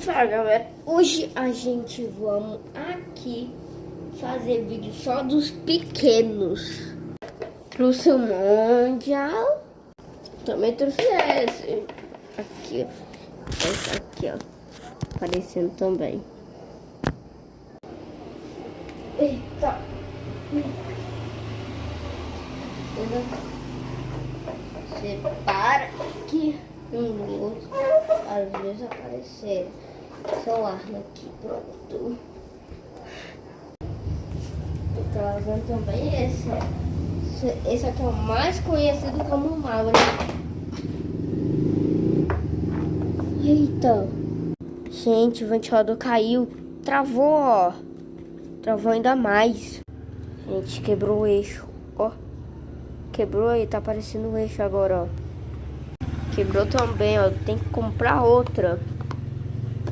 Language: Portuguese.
Fala, galera, hoje a gente vamos aqui fazer vídeo só dos pequenos. Trouxe o Mundial, também trouxe esse aqui, ó. Esse aqui, ó, aparecendo também. Eita. Separa aqui um outro, às vezes aparecer seu arma aqui, pronto. Tô trazendo também esse, ó. Esse aqui é o mais conhecido como Mauro. Eita! Gente, o ventilador caiu, travou, ó. Travou ainda mais. Gente, quebrou o eixo, ó. Quebrou aí, tá aparecendo o eixo agora, ó. Quebrou também, ó. Tem que comprar outra.